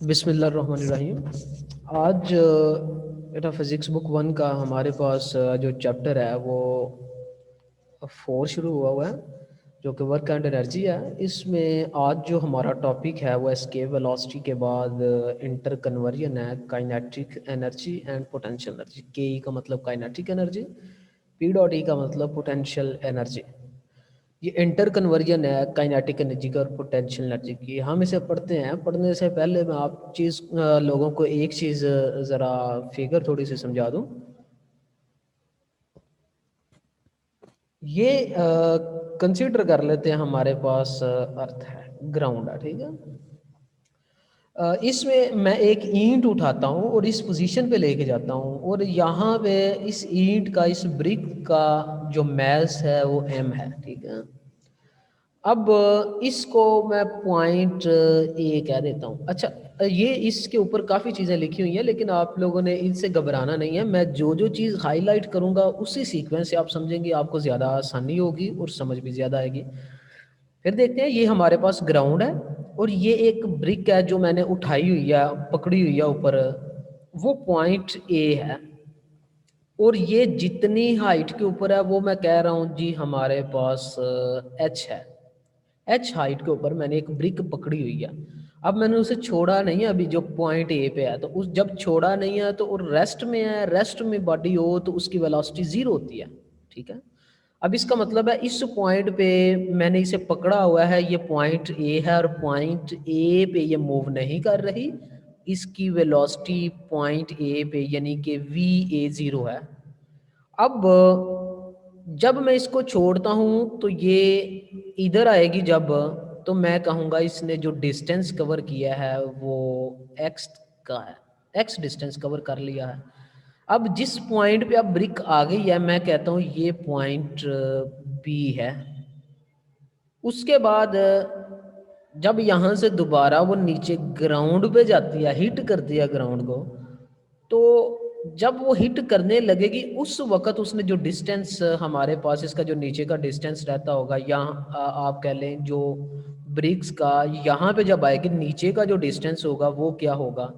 बिस्मिल्लाहिर्रहमानिर्रहीम। आज बेटा फिज़िक्स बुक 1 का हमारे पास जो चैप्टर है वो 4 शुरू हुआ है, जो कि वर्क एंड एनर्जी है। इसमें आज जो हमारा टॉपिक है वो एस्केप वेलोसिटी के बाद इंटर कन्वर्जन है, kinetic energy and potential energy. के ई का मतलब kinetic energy, P dot E का मतलब पोटेंशियल एनर्जी। ये इंटर कन्वर्जन है काइनेटिक एनर्जी का और पोटेंशियल एनर्जी की। हम इसे पढ़ते हैं। पढ़ने से पहले मैं आप लोगों को एक चीज़ ज़रा फिगर थोड़ी सी समझा दूं। ये कंसीडर कर लेते हैं हमारे पास अर्थ है, ग्राउंड है, ठीक है। इसमें मैं एक ईंट उठाता हूँ और इस पोजीशन पे लेके जाता हूँ, और यहाँ पे इस ईंट का, इस ब्रिक का जो मैस है वो m है, ठीक है। अब इसको मैं पॉइंट ए कह देता हूँ। अच्छा, ये इसके ऊपर काफ़ी चीज़ें लिखी हुई हैं, लेकिन आप लोगों ने इनसे घबराना नहीं है। मैं जो जो चीज़ हाईलाइट करूँगा उसी सीक्वेंस से आप समझेंगे, आपको ज़्यादा आसानी होगी और समझ भी ज़्यादा आएगी। फिर देखते हैं, ये हमारे पास ग्राउंड है और ये एक ब्रिक है जो मैंने उठाई हुई है, पकड़ी हुई है ऊपर, वो पॉइंट ए है। और ये जितनी हाइट के ऊपर है वो मैं कह रहा हूँ जी हमारे पास एच है। एच हाइट के ऊपर मैंने एक ब्रिक पकड़ी हुई है। अब मैंने उसे छोड़ा नहीं है अभी, जो पॉइंट ए पे है, तो उस जब छोड़ा नहीं है तो और रेस्ट में है, रेस्ट में बॉडी हो तो उसकी वेलोसिटी जीरो होती है, ठीक है। अब इसका मतलब है इस पॉइंट पे मैंने इसे पकड़ा हुआ है, ये पॉइंट ए है और पॉइंट ए पे ये मूव नहीं कर रही। इसकी वेलोसिटी पॉइंट ए पे यानी कि वी ए जीरो है। अब जब मैं इसको छोड़ता हूँ तो ये इधर आएगी जब, तो मैं कहूँगा इसने जो डिस्टेंस कवर किया है वो x का है, x डिस्टेंस कवर कर लिया है। अब जिस पॉइंट पे अब ब्रिक आ गई है, मैं कहता हूँ ये पॉइंट B है। उसके बाद जब यहाँ से दोबारा वो नीचे ग्राउंड पे जाती है, हिट करती है ग्राउंड को, तो जब वो हिट करने लगेगी उस वक्त उसने जो डिस्टेंस हमारे पास, इसका जो नीचे का डिस्टेंस रहता होगा, यहाँ आप कह लें जो ब्रिक्स का, यहाँ पे जब आएगी नीचे का जो डिस्टेंस होगा वो क्या होगा।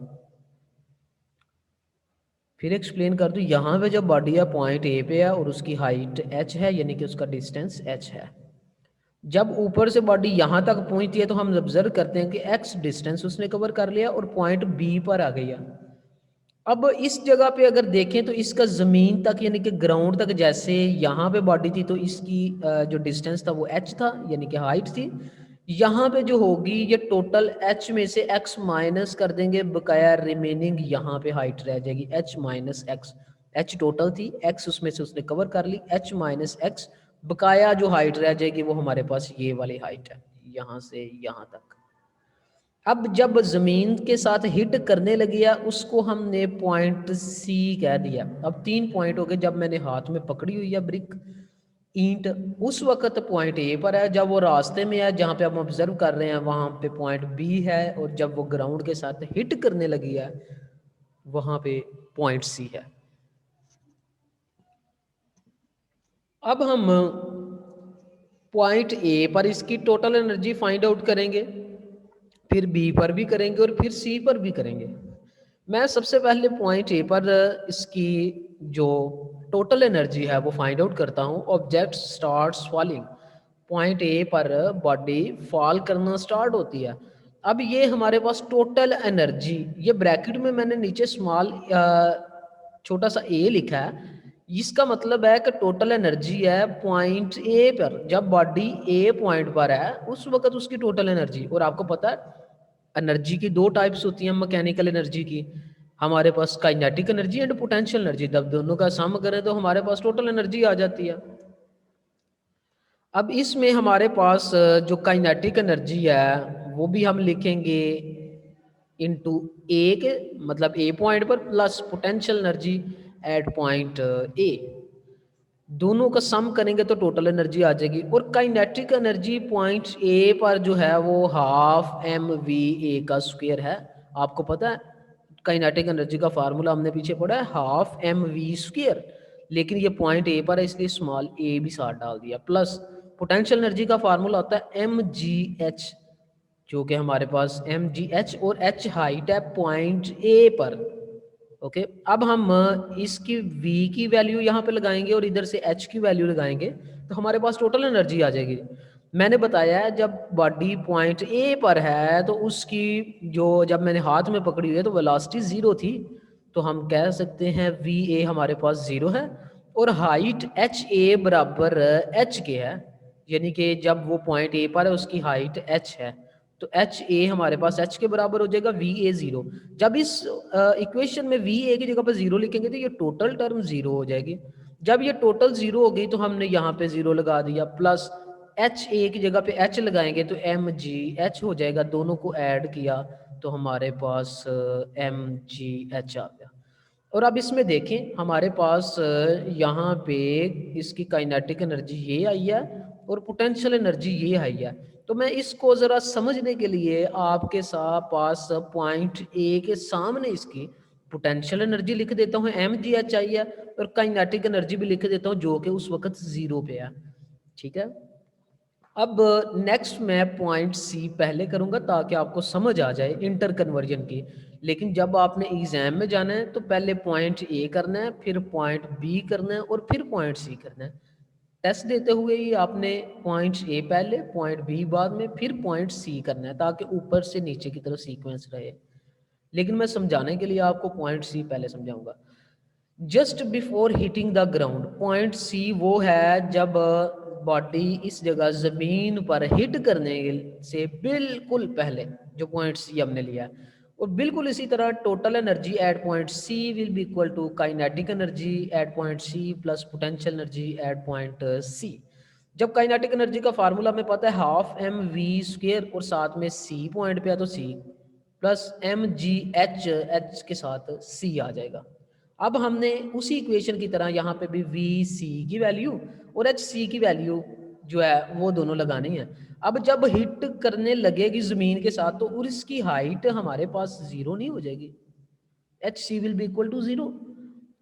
फिर एक्सप्लेन कर दूँ, यहाँ पे जब बॉडी है पॉइंट ए पे है और उसकी हाइट h है, यानी कि उसका डिस्टेंस h है। जब ऊपर से बॉडी यहाँ तक पहुँचती है तो हम ऑब्जर्व करते हैं कि x डिस्टेंस उसने कवर कर लिया और पॉइंट B पर आ गया। अब इस जगह पे अगर देखें तो इसका ज़मीन तक यानी कि ग्राउंड तक, जैसे यहाँ पे बॉडी थी तो इसकी जो डिस्टेंस था वो h था, यानी कि हाइट थी। यहाँ पे जो होगी ये टोटल h में से x माइनस कर देंगे, बकाया रिमेनिंग यहाँ पे हाइट रह जाएगी h minus x. h total थी, x उसमें से उसने कवर कर ली, h माइनस एक्स, बकाया जो हाइट रह जाएगी वो हमारे पास ये वाली हाइट है, यहाँ से यहाँ तक। अब जब ज़मीन के साथ हिट करने लगी है उसको हमने पॉइंट सी कह दिया। अब 3 पॉइंट हो गए। जब मैंने हाथ में पकड़ी हुई है ब्रिक, ईंट, उस वक्त पॉइंट ए पर है। जब वो रास्ते में है जहाँ पे हम ऑब्जर्व कर रहे हैं वहाँ पे पॉइंट बी है, और जब वो ग्राउंड के साथ हिट करने लगी है वहाँ पे पॉइंट सी है। अब हम पॉइंट ए पर इसकी टोटल एनर्जी फाइंड आउट करेंगे, फिर बी पर भी करेंगे और फिर सी पर भी करेंगे। मैं सबसे पहले पॉइंट ए पर इसकी जो टोटल एनर्जी है वो फाइंड आउट करता हूँ। Object starts falling, point A पर बॉडी फॉल करना स्टार्ट होती है। अब ये हमारे पास टोटल एनर्जी, ये ब्रैकेट में मैंने नीचे स्मॉल छोटा सा ए लिखा है, इसका मतलब है कि टोटल एनर्जी है पॉइंट ए पर। जब बॉडी ए पॉइंट पर है उस वक्त उसकी टोटल एनर्जी, और आपको पता है एनर्जी की 2 टाइप्स होती हैं मैकेनिकल एनर्जी की, हमारे पास kinetic energy and potential energy. जब दोनों का सम करें तो हमारे पास टोटल एनर्जी आ जाती है। अब इसमें हमारे पास जो काइनेटिक एनर्जी है वो भी हम लिखेंगे इनटू ए के, मतलब ए पॉइंट पर, plus potential energy at point A. दोनों का सम करेंगे तो टोटल एनर्जी आ जाएगी। और काइनेटिक एनर्जी पॉइंट ए पर जो है वो हाफ एम वी ए का स्क्वायर है। आपको पता है काइनेटिक एनर्जी का फार्मूला हमने पीछे पढ़ा है, हाफ एम वी स्क्वायर, लेकिन ये पॉइंट ए पर है इसलिए स्मॉल ए भी साथ डाल दिया। प्लस पोटेंशियल एनर्जी का फार्मूला होता है एम जी एच, जो कि हमारे पास mgh और h हाइट है पॉइंट ए पर। ओके, अब हम इसकी v की वैल्यू यहाँ पे लगाएंगे और इधर से h की वैल्यू लगाएंगे तो हमारे पास टोटल एनर्जी आ जाएगी। मैंने बताया है जब बॉडी पॉइंट ए पर है तो उसकी जो जब मैंने हाथ में पकड़ी हुई है तो वेलोसिटी ज़ीरो थी, तो हम कह सकते हैं वी ए हमारे पास ज़ीरो है और हाइट एच ए बराबर एच के है, यानी कि जब वो पॉइंट ए पर है उसकी हाइट एच है तो एच ए हमारे पास एच के बराबर हो जाएगा वी ए ज़ीरो। जब इस इक्वेशन में वी ए की जगह पर ज़ीरो लिखेंगे तो ये टोटल टर्म ज़ीरो हो जाएगी। जब ये टोटल ज़ीरो हो गई तो हमने यहाँ पे ज़ीरो लगा दिया, प्लस एच ए की जगह पे एच लगाएंगे तो एम जी एच हो जाएगा, दोनों को ऐड किया तो हमारे पास एम जी एच आ गया। और अब इसमें देखें हमारे पास यहाँ पे इसकी काइनेटिक एनर्जी ये आई है और पोटेंशियल एनर्जी ये आई है। तो मैं इसको ज़रा समझने के लिए आपके साथ पास पॉइंट ए के सामने इसकी पोटेंशियल एनर्जी लिख देता हूँ, एम जी एच आई है, और काइनेटिक एनर्जी भी लिख देता हूँ जो कि उस वक्त ज़ीरो पे है। ठीक है, अब नेक्स्ट मैं पॉइंट सी पहले करूंगा ताकि आपको समझ आ जाए इंटर कन्वर्जन की। लेकिन जब आपने एग्जाम में जाना है तो पहले पॉइंट ए करना है, फिर पॉइंट बी करना है और फिर पॉइंट सी करना है। टेस्ट देते हुए ही आपने पॉइंट ए पहले, पॉइंट बी बाद में, फिर पॉइंट सी करना है ताकि ऊपर से नीचे की तरफ सीक्वेंस रहे। लेकिन मैं समझाने के लिए आपको पॉइंट सी पहले समझाऊंगा। Just before hitting the ground, point C वो है जब बॉडी इस जगह ज़मीन पर हिट करने से बिल्कुल पहले, जो पॉइंट सी हमने लिया है। और बिल्कुल इसी तरह total energy at point C will be equal to kinetic energy at point C plus potential energy at point C. जब काइनेटिक एनर्जी का फार्मूला हमें पता है हाफ एम वी स्क्वेयर और साथ में सी पॉइंट पे है तो C plus M G H, H के साथ सी आ जाएगा। अब हमने उसी इक्वेशन की तरह यहाँ पे भी वी सी की वैल्यू और एच सी की वैल्यू जो है वो दोनों लगानी है। अब जब हिट करने लगेगी ज़मीन के साथ तो उसकी हाइट हमारे पास ज़ीरो नहीं हो जाएगी, H C will be equal to zero.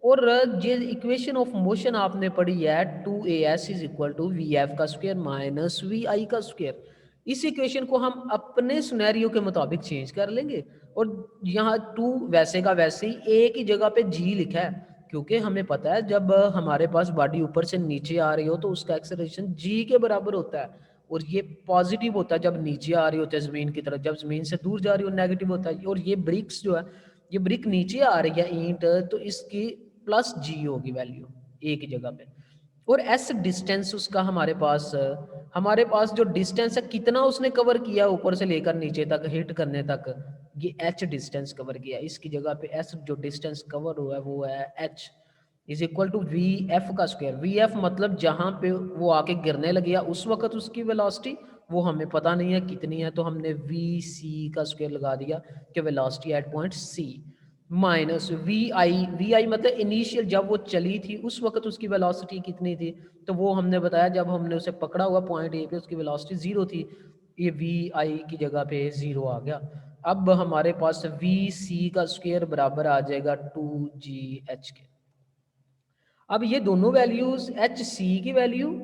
और ये इक्वेशन ऑफ मोशन आपने पढ़ी है two A S is equal to V F का स्क्वायर माइनस वी आई का स्क्वायर। इस इक्वेशन को हम अपने सिनेरियो के मुताबिक चेंज कर लेंगे और यहाँ टू वैसे का वैसे ही ए की जगह पे जी लिखा है, क्योंकि हमें पता है जब हमारे पास बॉडी ऊपर से नीचे आ रही हो तो उसका एक्सेलरेशन जी के बराबर होता है, और ये पॉजिटिव होता है जब नीचे आ रही होती है ज़मीन की तरफ, जब ज़मीन से दूर जा रही हो नेगेटिव होता है। और ये ब्रिक्स जो है, ये ब्रिक नीचे आ रही है ईंट, तो इसकी प्लस जी होगी वैल्यू ए की जगह पे। और एस डिस्टेंस उसका हमारे पास जो डिस्टेंस है कितना उसने कवर किया ऊपर से लेकर नीचे तक हिट करने तक, ये एच डिस्टेंस कवर किया। इसकी जगह पे एस जो डिस्टेंस कवर हुआ है वो है H is equal to V F का स्क्वायर। वी एफ मतलब जहाँ पे वो आके गिरने लगे उस वक्त उसकी वेलोसिटी वो हमें पता नहीं है कितनी है, तो हमने वी सी का स्क्वायर लगा दिया कि velocity at point C minus V I मतलब इनिशियल जब वो चली थी उस वक्त उसकी वेलोसिटी कितनी थी, तो वो हमने बताया जब हमने उसे पकड़ा हुआ पॉइंट ए पे उसकी वेलोसिटी ज़ीरो थी, ये वी आई की जगह पे ज़ीरो आ गया। अब हमारे पास वी सी का स्क्वायर बराबर आ जाएगा टू जी एच के। अब ये दोनों वैल्यूज़ एच सी की वैल्यू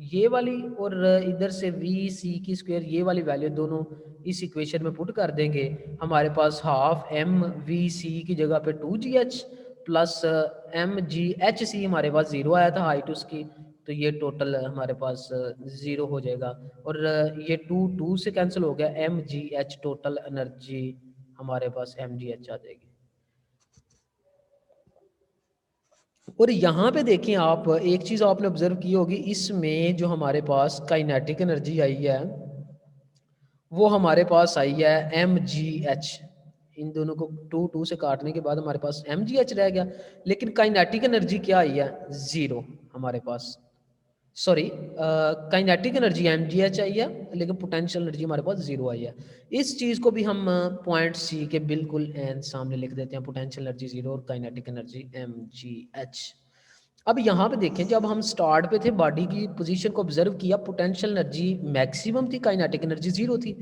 ये वाली और इधर से वी सी की स्क्वायर ये वाली वैल्यू दोनों इस इक्वेशन में पुट कर देंगे। हमारे पास हाफ एम वी सी की जगह पे two G H plus M G H C हमारे पास ज़ीरो आया था हाइट उसकी, तो ये टोटल हमारे पास ज़ीरो हो जाएगा। और ये टू टू से कैंसिल हो गया, M G H total energy हमारे पास एम जी एच आ जाएगी। और यहाँ पे देखें आप एक चीज़ आपने ऑब्जर्व की होगी, इसमें जो हमारे पास काइनेटिक एनर्जी आई है वो हमारे पास आई है एम जी एच। इन दोनों को टू टू से काटने के बाद हमारे पास एम जी एच रह गया, लेकिन काइनेटिक एनर्जी क्या आई है ज़ीरो हमारे पास। Sorry, kinetic energy M G H आई है लेकिन पोटेंशियल एनर्जी हमारे पास ज़ीरो आई है। इस चीज़ को भी हम पॉइंट सी के बिल्कुल एंड सामने लिख देते हैं, पोटेंशियल एनर्जी ज़ीरो और kinetic energy M G H. अब यहाँ पे देखें जब हम स्टार्ट पे थे बॉडी की पोजीशन को ऑब्जर्व किया, पोटेंशियल एनर्जी मैक्सिमम थी, काइनेटिक एनर्जी ज़ीरो थी।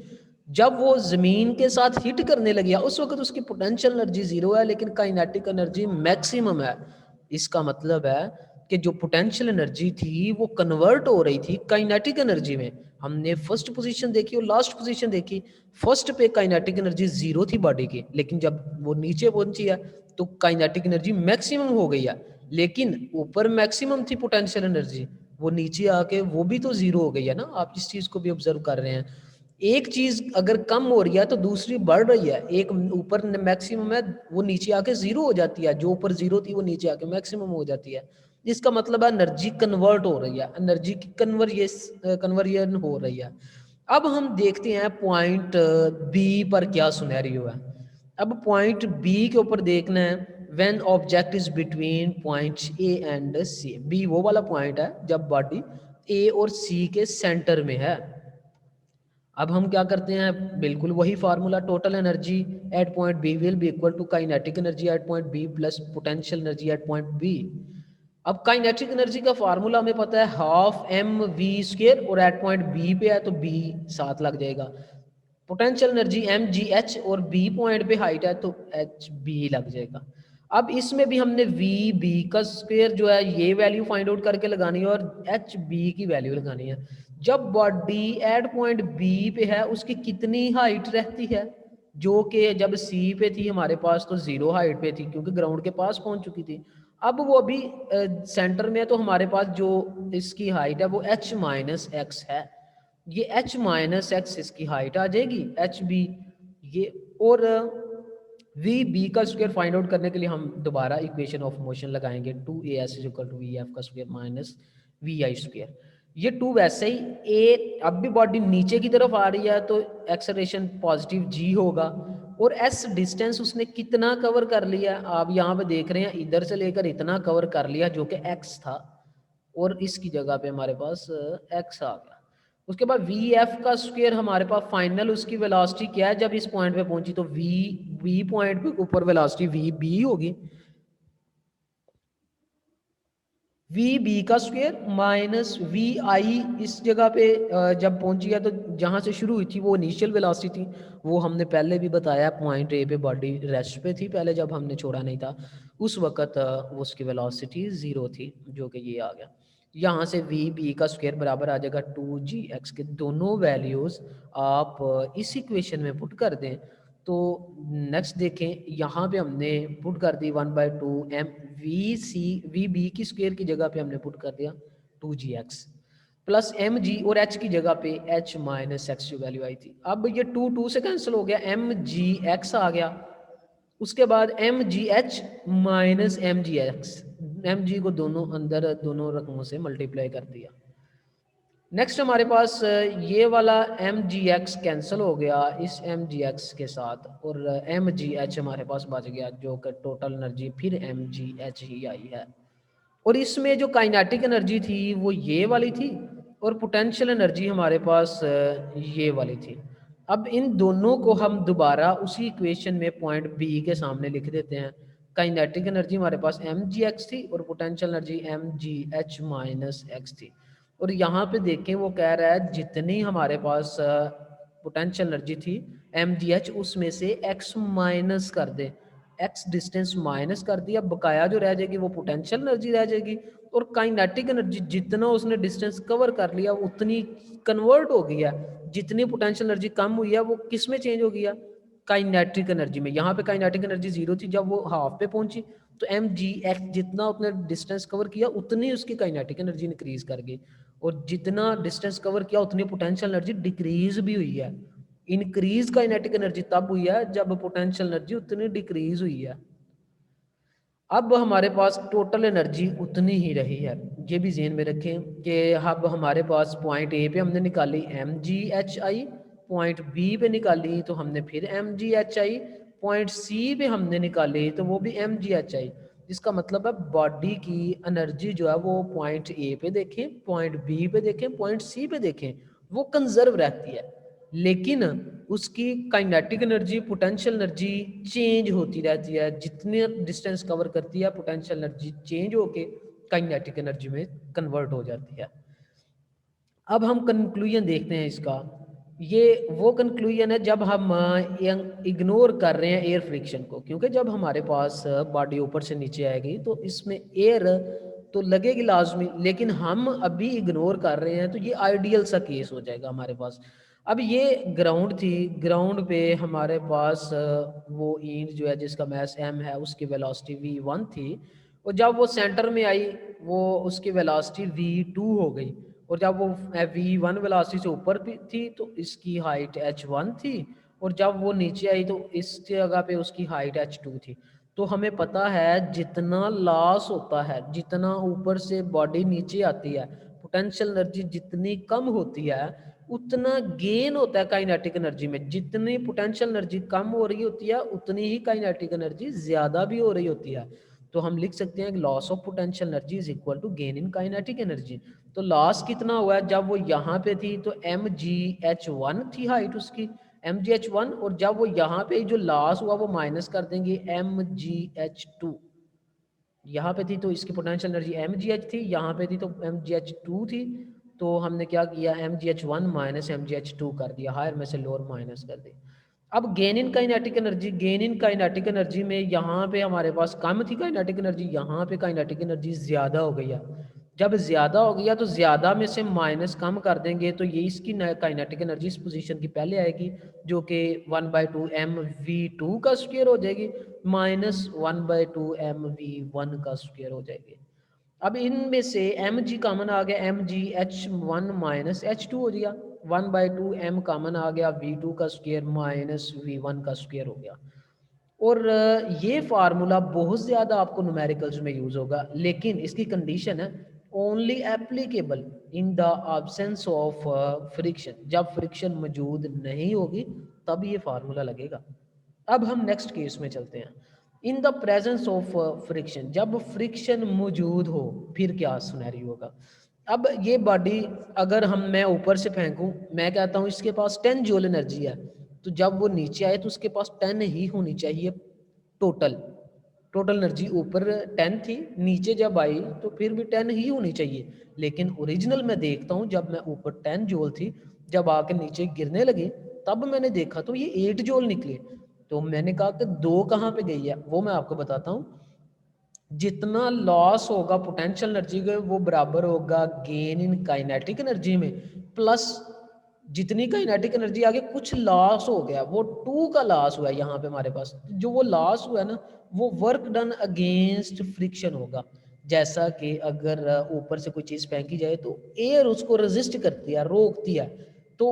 जब वो ज़मीन के साथ हिट करने लगी उस वक्त उसकी पोटेंशियल एनर्जी ज़ीरो है लेकिन काइनेटिक एनर्जी मैक्सिमम है। इसका मतलब है कि जो पोटेंशियल एनर्जी थी वो कन्वर्ट हो रही थी काइनेटिक एनर्जी में। हमने फर्स्ट पोजीशन देखी और लास्ट पोजीशन देखी। फर्स्ट पे काइनेटिक एनर्जी 0 थी बॉडी की, लेकिन जब वो नीचे पहुंची है तो काइनेटिक एनर्जी मैक्सिमम हो गई है। लेकिन ऊपर मैक्सिमम थी पोटेंशियल एनर्जी, वो नीचे आके वो भी तो 0 हो गई है ना। आप इस चीज़ को भी ऑब्जर्व कर रहे हैं, एक चीज़ अगर कम हो रही है तो दूसरी बढ़ रही है। एक ऊपर मैक्सिमम है, वो नीचे आके 0 हो जाती है। जो ऊपर 0 थी वो नीचे आके मैक्सिमम हो जाती है। इसका मतलब है एनर्जी कन्वर्ट हो रही है, एनर्जी की कन्वर्जन हो रही है। अब हम देखते हैं पॉइंट बी पर क्या सुनैरियो है। अब पॉइंट बी के ऊपर देखना है, when object is between points A and C. B वो वाला पॉइंट है जब बॉडी ए और सी के सेंटर में है। अब हम क्या करते हैं, बिल्कुल वही formula, total energy at point B will be equal to kinetic energy at point B plus potential energy at point B. अब काइनेटिक एनर्जी का फार्मूला हमें पता है हाफ एम वी स्क्वायर, और एट पॉइंट बी पे है तो B साथ लग जाएगा। Potential energy M G H, और बी पॉइंट पे हाइट है तो एच बी लग जाएगा। अब इसमें भी हमने वी बी का स्क्वायर जो है ये वैल्यू फाइंड आउट करके लगानी है, और एच बी की वैल्यू लगानी है। जब बॉडी एट पॉइंट बी पे है उसकी कितनी हाइट रहती है, जो कि जब सी पे थी हमारे पास तो 0 हाइट पे थी क्योंकि ग्राउंड के पास पहुंच चुकी थी। अब वो अभी सेंटर में है तो हमारे पास जो इसकी हाइट है वो एच माइनस एक्स है। ये एच माइनस एक्स इसकी हाइट आ जाएगी, एच बी ये। और वी बी का स्क्वायर फाइंड आउट करने के लिए हम दोबारा इक्वेशन ऑफ मोशन लगाएंगे, 2as is equal to V F का square minus V I square. ये 2 वैसे ही ए, अब भी बॉडी नीचे की तरफ आ रही है तो एक्सेलरेशन पॉजिटिव जी होगा। और एस डिस्टेंस उसने कितना कवर कर लिया, आप यहाँ पे देख रहे हैं इधर से लेकर इतना कवर कर लिया जो कि एक्स था, और इसकी जगह पे हमारे पास एक्स आ गया। उसके बाद वी एफ का स्क्वायर हमारे पास फाइनल उसकी वेलोसिटी क्या है जब इस पॉइंट पे पहुंची, तो वी पॉइंट पे ऊपर वेलोसिटी वी बी होगी, वी बी का स्क्वायर माइनस वी आई। इस जगह पे जब पहुंची है तो जहां से शुरू हुई थी वो इनिशियल वेलोसिटी थी, वो हमने पहले भी बताया पॉइंट ए पे बॉडी रेस्ट पे थी पहले जब हमने छोड़ा नहीं था, उस वक्त उसकी वेलोसिटी 0 थी जो कि ये आ गया। यहाँ से वी बी का स्क्वायर बराबर आ जाएगा 2gx के दोनों वैल्यूज़ आप इस इक्वेशन में पुट कर दें। तो नेक्स्ट देखें, यहाँ पे हमने पुट कर दी 1/2 M V C, V B की स्क्वायर की जगह पे हमने पुट कर दिया 2gx प्लस एम जी, और एच की जगह पे एच माइनस एक्स जो वैल्यू आई थी। अब ये 2 से कैंसिल हो गया, एम जी एक्स आ गया। उसके बाद M G H minus M G X, M G को दोनों अंदर दोनों रकमों से मल्टीप्लाई कर दिया। नेक्स्ट हमारे पास ये वाला एम जी एक्स कैंसिल हो गया इस एम जी एक्स के साथ, और एम जी एच हमारे पास बच गया जो कि टोटल एनर्जी फिर एम जी एच ही आई है। और इसमें जो काइनेटिक एनर्जी थी वो ये वाली थी, और पोटेंशियल एनर्जी हमारे पास ये वाली थी। अब इन दोनों को हम दोबारा उसी इक्वेशन में पॉइंट बी के सामने लिख देते हैं। काइनेटिक एनर्जी हमारे पास एम जी एक्स थी और potential energy M G H minus X थी। और यहाँ पे देखें वो कह रहा है जितनी हमारे पास पोटेंशियल एनर्जी थी एम जी एच, उसमें से एक्स माइनस कर दे, एक्स डिस्टेंस माइनस कर दिया, बकाया जो रह जाएगी वो पोटेंशियल एनर्जी रह जाएगी। और काइनेटिक एनर्जी जितना उसने डिस्टेंस कवर कर लिया उतनी कन्वर्ट हो गई है, जितनी पोटेंशियल एनर्जी कम हुई है वो किस में चेंज हो गया, काइनेटिक एनर्जी में। यहाँ पे काइनेटिक एनर्जी 0 थी, जब वो हाफ पे पहुंची तो एम जी एक्स जितना उसने डिस्टेंस कवर किया उतनी उसकी काइनेटिक एनर्जी इंक्रीज कर गई, और जितना डिस्टेंस कवर किया उतनी पोटेंशियल एनर्जी डिक्रीज भी हुई है। इंक्रीज काइनेटिक एनर्जी तब हुई है जब पोटेंशियल एनर्जी उतनी डिक्रीज हुई है। अब हमारे पास टोटल एनर्जी उतनी ही रही है, ये भी ज़हन में रखें कि अब हमारे पास पॉइंट ए पे हमने निकाली M G H I, point B पे निकाली तो हमने फिर M G H I, point C पे हमने निकाली तो वो भी एम जी एच आई। जिसका मतलब है बॉडी की एनर्जी जो है वो पॉइंट ए पे देखें, पॉइंट बी पे देखें, पॉइंट सी पे देखें, वो कंजर्व रहती है। लेकिन उसकी kinetic energy potential energy change होती रहती है, जितने डिस्टेंस कवर करती है पोटेंशियल एनर्जी चेंज होके काइनेटिक एनर्जी में कन्वर्ट हो जाती है। अब हम कंक्लूजन देखते हैं इसका। ये वो कंक्लूजन है जब हम इग्नोर कर रहे हैं एयर फ्रिक्शन को, क्योंकि जब हमारे पास बॉडी ऊपर से नीचे आएगी तो इसमें एयर तो लगेगी लाजमी, लेकिन हम अभी इग्नोर कर रहे हैं, तो ये आइडियल सा केस हो जाएगा हमारे पास। अब ये ग्राउंड थी, ग्राउंड पे हमारे पास वो ईंट जो है जिसका मास m है उसकी वेलोसिटी v1 थी, और जब वो सेंटर में आई वो उसकी वेलोसिटी v2 हो गई, और जब वो v1 वेलोसिटी से ऊपर भी थी तो इसकी हाइट h1 थी, और जब वो नीचे आई तो इस जगह पे उसकी हाइट h2 थी। तो हमें पता है जितना लॉस होता है, जितना ऊपर से बॉडी नीचे आती है, पोटेंशियल एनर्जी जितनी कम होती है उतना गेन होता है काइनेटिक एनर्जी में। जितनी पोटेंशियल एनर्जी कम हो रही होती है उतनी ही काइनेटिक एनर्जी ज्यादा भी हो रही होती है। तो हम लिख सकते हैं loss of potential energy is equal to gain in kinetic energy. तो लॉस कितना हुआ है, जब वो यहाँ पे थी तो mgh1 थी हाइट उसकी, mgh1, और जब वो यहाँ पे जो लॉस हुआ वो माइनस कर देंगे mgh2। यहाँ पे थी तो इसकी पोटेंशियल एनर्जी mgh थी, यहाँ पे थी तो mgh2 थी, तो हमने क्या किया mgh1 माइनस mgh2 कर दिया, हायर में से लोअर माइनस कर दी। अब gain in kinetic energy, gain in kinetic energy में यहाँ पे हमारे पास कम थी काइनेटिक एनर्जी, यहाँ पे काइनेटिक एनर्जी ज़्यादा हो गई है। जब ज़्यादा हो गया तो ज़्यादा में से माइनस कम कर देंगे तो ये इसकी काइनेटिक एनर्जी इस पोजीशन की पहले आएगी जो कि 1/2 mv2 का स्क्वायर हो जाएगी माइनस 1/2 mv1 का स्क्वायर हो जाएगी। अब इनमें से mg कॉमन आ गया, mgh1 माइनस h2 हो गया, 1/2 m कॉमन आ गया, v2 का स्क्वायर माइनस v1 का स्क्वायर हो गया। और ये फार्मूला बहुत ज़्यादा आपको न्यूमेरिकल्स में यूज़ होगा, लेकिन इसकी कंडीशन है only applicable in the absence of friction. जब फ्रिक्शन मौजूद नहीं होगी तब ये फार्मूला लगेगा। अब हम नेक्स्ट केस में चलते हैं। In the presence of friction, जब फ्रिक्शन मौजूद हो फिर क्या सिनेरियो होगा। अब ये बॉडी अगर मैं ऊपर से फेंकूं, मैं कहता हूँ इसके पास 10 जूल एनर्जी है, तो जब वो नीचे आए तो उसके पास 10 ही होनी चाहिए टोटल। टोटल एनर्जी ऊपर 10 थी, नीचे जब आई तो फिर भी 10 ही होनी चाहिए, लेकिन ओरिजिनल में देखता हूँ जब मैं ऊपर 10 जूल थी, जब आके नीचे गिरने लगे तब मैंने देखा तो ये 8 जूल निकले। तो मैंने कहा कि 2 कहाँ पे गई है, वो मैं आपको बताता हूँ। जितना लॉस होगा पोटेंशियल एनर्जी का वो बराबर होगा गेन इन काइनेटिक एनर्जी में, प्लस जितनी काइनेटिक एनर्जी आगे कुछ लॉस हो गया वो 2 का लॉस हुआ है यहाँ पे हमारे पास। जो वो लॉस हुआ है ना वो वर्क डन अगेंस्ट फ्रिक्शन होगा। जैसा कि अगर ऊपर से कोई चीज़ फेंकी जाए तो एयर उसको रेजिस्ट करती है, रोकती है, तो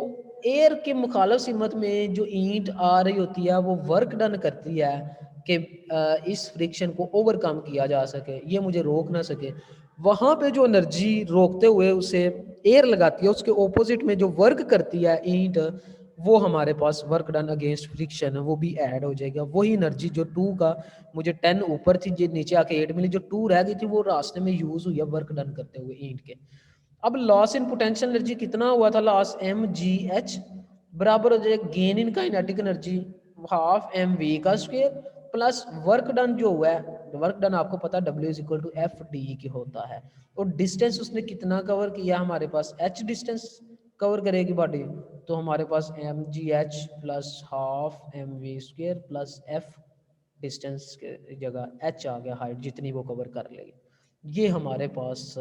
एयर के मुखालिफ सिमत में जो ईंट आ रही होती है वो वर्क डन करती है कि इस फ्रिक्शन को ओवरकम किया जा सके, ये मुझे रोक ना सके। वहाँ पे जो एनर्जी रोकते हुए उसे एयर लगाती है, उसके ऑपोजिट में जो वर्क करती है ईंट, वो हमारे पास वर्क डन अगेंस्ट फ्रिक्शन है वो भी ऐड हो जाएगा। वही एनर्जी जो 2 का मुझे 10 ऊपर थी जो नीचे आके 8 मिली, जो 2 रह गई थी वो रास्ते में यूज हुई है वर्क डन करते हुए ईंट के। अब लॉस इन पोटेंशियल एनर्जी कितना हुआ था, लॉस mgh बराबर हो जाएगा gain in kinetic energy half mv का स्क्वायर प्लस वर्क डन जो हुआ है, वर्क डन आपको पता है W is equal to F D की होता है, और डिस्टेंस उसने कितना कवर किया, हमारे पास h डिस्टेंस कवर करेगी बॉडी, तो हमारे पास mgh plus half mv square plus f distance के जगह h आ गया, हाइट जितनी वो कवर कर लेगी। ये हमारे पास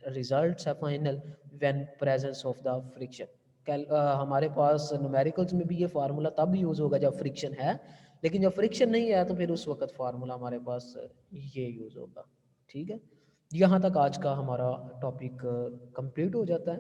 रिजल्ट्स है final when presence of the friction. हमारे पास न्यूमेरिकल्स में भी ये फार्मूला तब यूज़ होगा जब फ्रिक्शन है, लेकिन जब फ्रिक्शन नहीं है तो फिर उस वक्त फार्मूला हमारे पास ये यूज़ होगा। ठीक है, यहाँ तक आज का हमारा टॉपिक कंप्लीट हो जाता है।